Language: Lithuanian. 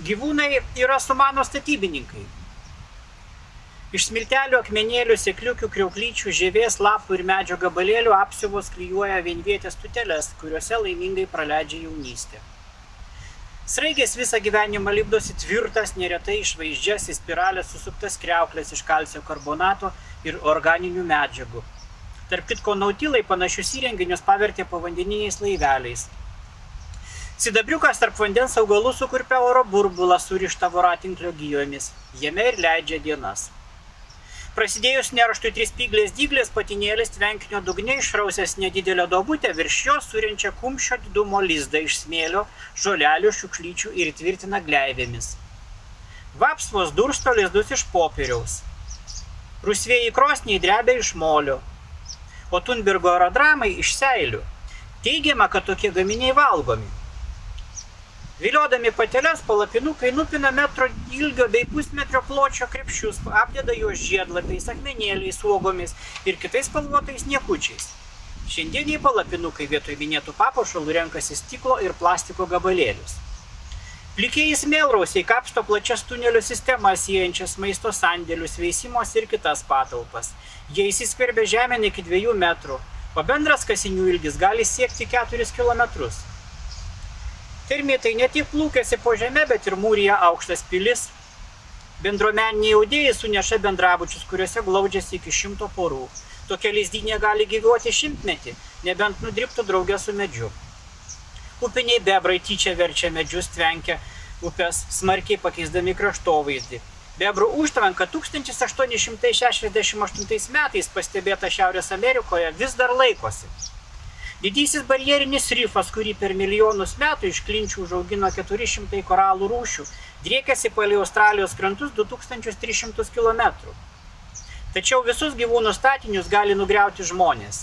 Gyvūnai yra sumanūs statybininkai. Iš smiltelių, akmenėlių, sėkliukių, kriauklyčių, žievės, lapų ir medžio gabalėlių apsiuvos klijuoja vienvietės tuteles, kuriuose laimingai praleidžia jaunystę. Sraigės visą gyvenimą lipdosi tvirtas, neretai išvaizdžias į spiralę susuktas kriauklės iš kalcio karbonato ir organinių medžiagų. Tarp kitko, nautilai panašius įrenginius pavertė povandeniniais laiveliais. Sidabriukas tarp vandens augalų sukurpia oro burbulą surištą voratinklio gijomis. Jame ir leidžia dienas. Prasidėjus nerštui trispyglės dyglės patinėlis tvenkinio dugne išrausęs nedidelę duobutę, virš jos surenčia kumščio didumo lizdą iš smėlio, žolelių, šiukšlyčių ir tvirtina gleivėmis. Vapsvos dursto lizdus iš popieriaus. Rusvieji krosniai drebia iš molio, o Thunbergo aerodramai iš seilių. Teigiama, kad tokie gaminiai valgomi. Viliodami pateles, palapinukai nupina metro ilgio bei pusmetrio pločio krepšius, apdeda juos žiedlapiais, akmenėliais, uogomis ir kitais spalvotais niekučiais. Šiandieniai palapinukai vietoj minėtų papuošalų renkasi stiklo ir plastiko gabalėlius. Plikieji smėlrausiai kapsto plačias tunelio sistemas siejančias maisto sandėlius, veisimos ir kitas patalpas. Jie įsiskverbia žemėn iki 2 metrų, o bendras kasinių ilgis gali siekti 4 kilometrus. Termitai ne tik plūkėsi po žemę, bet ir mūrija aukštas pilis. Bendruomeniniai audėjai suneša bendrabučius, kuriuose glaudžiasi iki 100 porų. Tokia lizdynė gali gyvuoti 100-metį, nebent nudribtų draugę su medžiu. Upiniai bebrai tyčia verčia medžius, tvenkia upės, smarkiai pakeisdami kraštovaizdį. Bebrų užtvanka 1868 metais pastebėta Šiaurės Amerikoje vis dar laikosi. Didysis barjerinis rifas, kurį per milijonus metų iš klinčių užaugino 400 koralų rūšių, driekiasi palei Australijos krantus 2300 km. Tačiau visus gyvūnų statinius gali nugriauti žmonės.